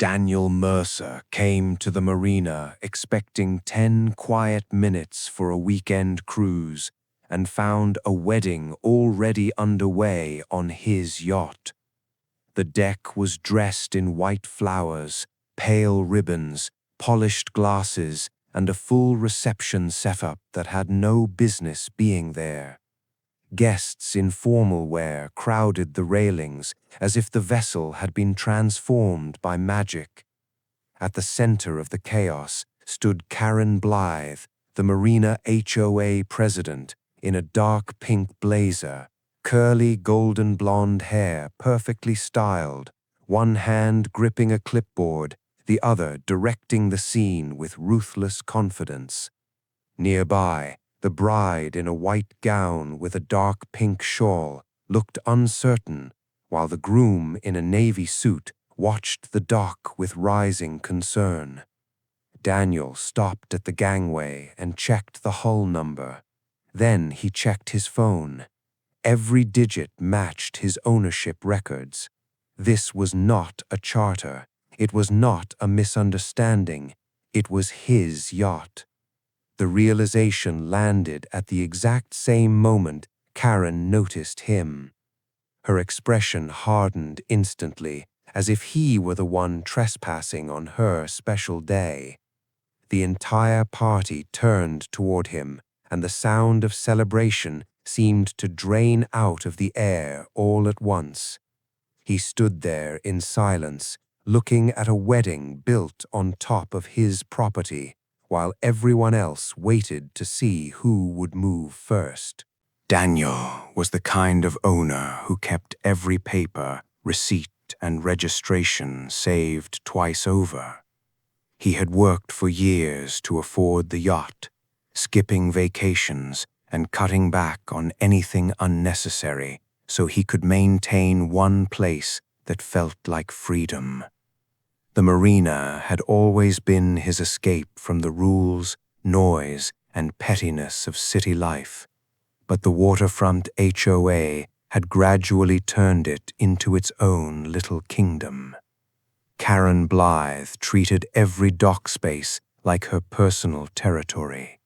Daniel Mercer came to the marina expecting 10 quiet minutes for a weekend cruise and found a wedding already underway on his yacht. The deck was dressed in white flowers, pale ribbons, polished glasses, and a full reception setup that had no business being there. Guests in formal wear crowded the railings as if the vessel had been transformed by magic. At the center of the chaos stood Karen Blythe, the marina HOA president, in a dark pink blazer, curly golden blonde hair perfectly styled, one hand gripping a clipboard, the other directing the scene with ruthless confidence. Nearby, the bride in a white gown with a dark pink shawl looked uncertain, while the groom in a navy suit watched the dock with rising concern. Daniel stopped at the gangway and checked the hull number. Then he checked his phone. Every digit matched his ownership records. This was not a charter. It was not a misunderstanding. It was his yacht. The realization landed at the exact same moment Karen noticed him. Her expression hardened instantly, as if he were the one trespassing on her special day. The entire party turned toward him, and the sound of celebration seemed to drain out of the air all at once. He stood there in silence, looking at a wedding built on top of his property, while everyone else waited to see who would move first. Daniel was the kind of owner who kept every paper, receipt, and registration saved twice over. He had worked for years to afford the yacht, skipping vacations and cutting back on anything unnecessary so he could maintain one place that felt like freedom. The marina had always been his escape from the rules, noise, and pettiness of city life, but the waterfront HOA had gradually turned it into its own little kingdom. Karen Blythe treated every dock space like her personal territory.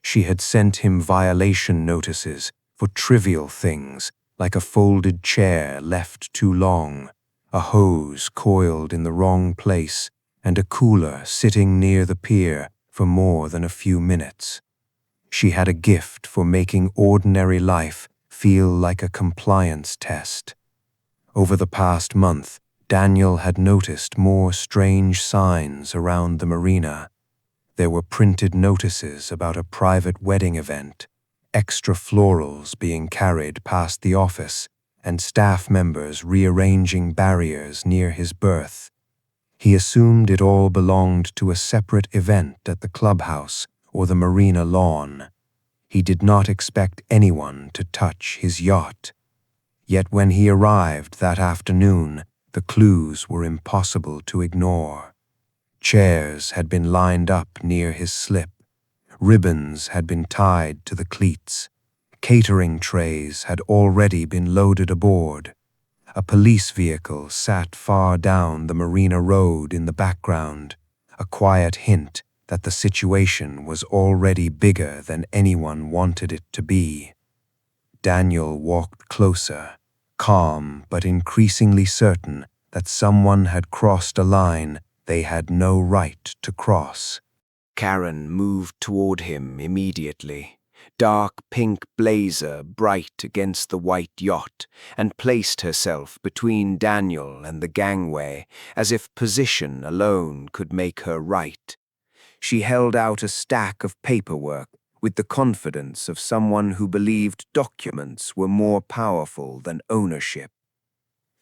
She had sent him violation notices for trivial things like a folded chair left too long, a hose coiled in the wrong place, and a cooler sitting near the pier for more than a few minutes. She had a gift for making ordinary life feel like a compliance test. Over the past month, Daniel had noticed more strange signs around the marina. There were printed notices about a private wedding event, extra florals being carried past the office, and staff members rearranging barriers near his berth. He assumed it all belonged to a separate event at the clubhouse or the marina lawn. He did not expect anyone to touch his yacht. Yet when he arrived that afternoon, the clues were impossible to ignore. Chairs had been lined up near his slip. Ribbons had been tied to the cleats. Catering trays had already been loaded aboard. A police vehicle sat far down the marina road in the background, a quiet hint that the situation was already bigger than anyone wanted it to be. Daniel walked closer, calm but increasingly certain that someone had crossed a line they had no right to cross. Karen moved toward him immediately, dark pink blazer bright against the white yacht, and placed herself between Daniel and the gangway, as if position alone could make her right. She held out a stack of paperwork with the confidence of someone who believed documents were more powerful than ownership.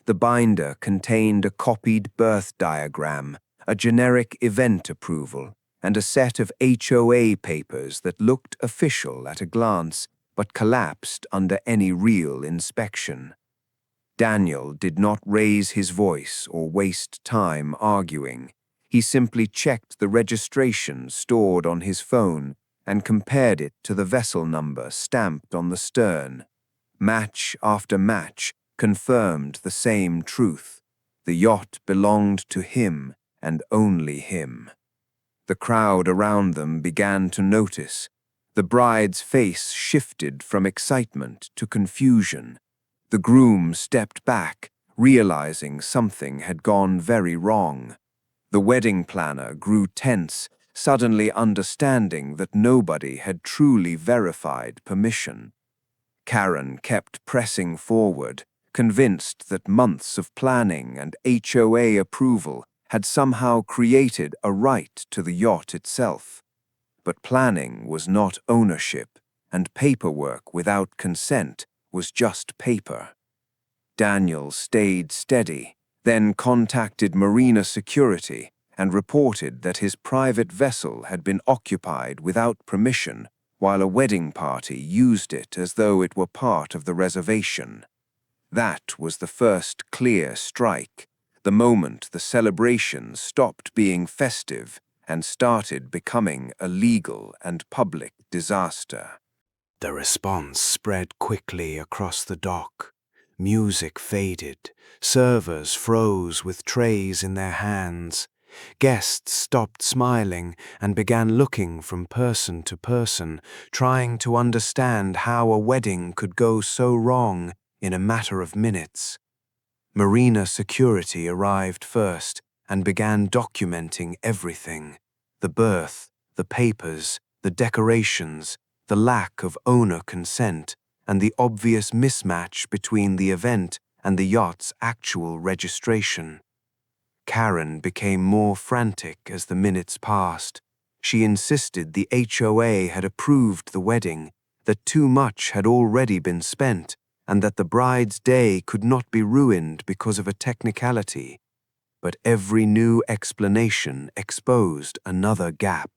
The binder contained a copied birth diagram, a generic event approval, and a set of HOA papers that looked official at a glance but collapsed under any real inspection. Daniel did not raise his voice or waste time arguing. He simply checked the registration stored on his phone and compared it to the vessel number stamped on the stern. Match after match confirmed the same truth. The yacht belonged to him, and only him. The crowd around them began to notice. The bride's face shifted from excitement to confusion. The groom stepped back, realizing something had gone very wrong. The wedding planner grew tense, suddenly understanding that nobody had truly verified permission. Karen kept pressing forward, convinced that months of planning and HOA approval had somehow created a right to the yacht itself. But planning was not ownership, and paperwork without consent was just paper. Daniel stayed steady, then contacted Marina Security and reported that his private vessel had been occupied without permission while a wedding party used it as though it were part of the reservation. That was the first clear strike, the moment the celebration stopped being festive and started becoming a legal and public disaster. The response spread quickly across the dock. Music faded, servers froze with trays in their hands. Guests stopped smiling and began looking from person to person, trying to understand how a wedding could go so wrong in a matter of minutes. Marina Security arrived first and began documenting everything: the birth, the papers, the decorations, the lack of owner consent, and the obvious mismatch between the event and the yacht's actual registration. Karen became more frantic as the minutes passed. She insisted the HOA had approved the wedding, that too much had already been spent, and that the bride's day could not be ruined because of a technicality. But every new explanation exposed another gap.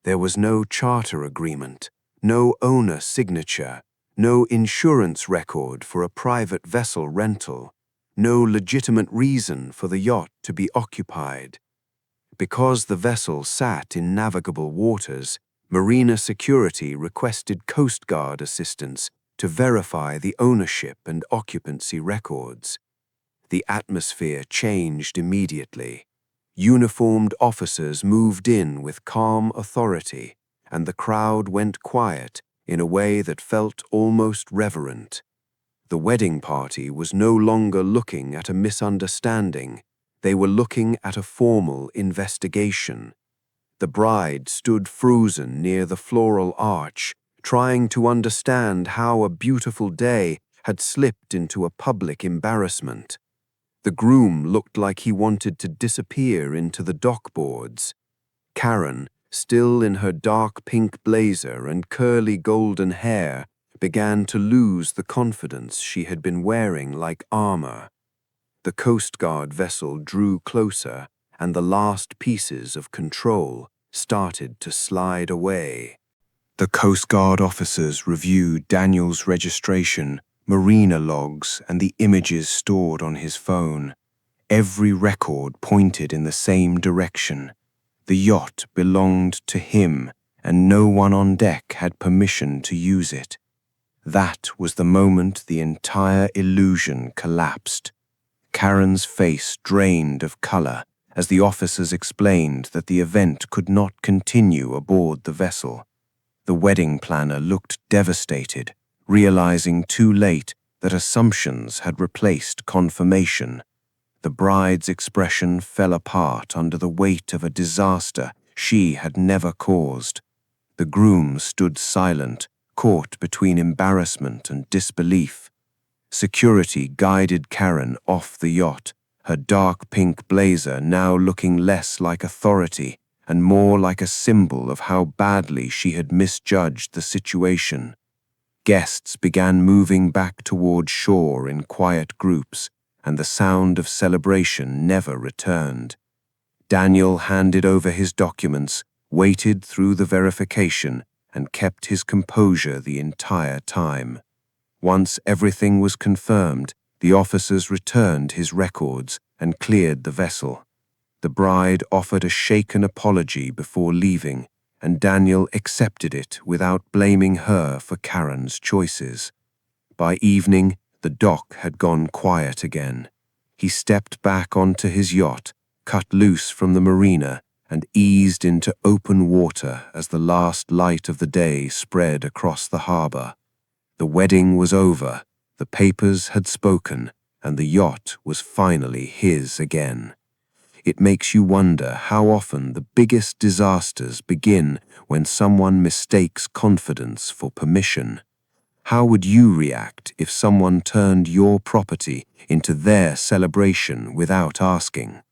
There was no charter agreement, no owner signature, no insurance record for a private vessel rental, no legitimate reason for the yacht to be occupied. Because the vessel sat in navigable waters, Marina Security requested Coast Guard assistance to verify the ownership and occupancy records. The atmosphere changed immediately. Uniformed officers moved in with calm authority, and the crowd went quiet in a way that felt almost reverent. The wedding party was no longer looking at a misunderstanding. They were looking at a formal investigation. The bride stood frozen near the floral arch, trying to understand how a beautiful day had slipped into a public embarrassment. The groom looked like he wanted to disappear into the dockboards. Karen, still in her dark pink blazer and curly golden hair, began to lose the confidence she had been wearing like armor. The Coast Guard vessel drew closer, and the last pieces of control started to slide away. The Coast Guard officers reviewed Daniel's registration, marina logs, and the images stored on his phone. Every record pointed in the same direction. The yacht belonged to him, and no one on deck had permission to use it. That was the moment the entire illusion collapsed. Karen's face drained of color as the officers explained that the event could not continue aboard the vessel. The wedding planner looked devastated, realizing too late that assumptions had replaced confirmation. The bride's expression fell apart under the weight of a disaster she had never caused. The groom stood silent, caught between embarrassment and disbelief. Security guided Karen off the yacht, her dark pink blazer now looking less like authority and more like a symbol of how badly she had misjudged the situation. Guests began moving back toward shore in quiet groups, and the sound of celebration never returned. Daniel handed over his documents, waited through the verification, and kept his composure the entire time. Once everything was confirmed, the officers returned his records and cleared the vessel. The bride offered a shaken apology before leaving, and Daniel accepted it without blaming her for Karen's choices. By evening, the dock had gone quiet again. He stepped back onto his yacht, cut loose from the marina and eased into open water as the last light of the day spread across the harbor. The wedding was over, the papers had spoken, and the yacht was finally his again. It makes you wonder how often the biggest disasters begin when someone mistakes confidence for permission. How would you react if someone turned your property into their celebration without asking?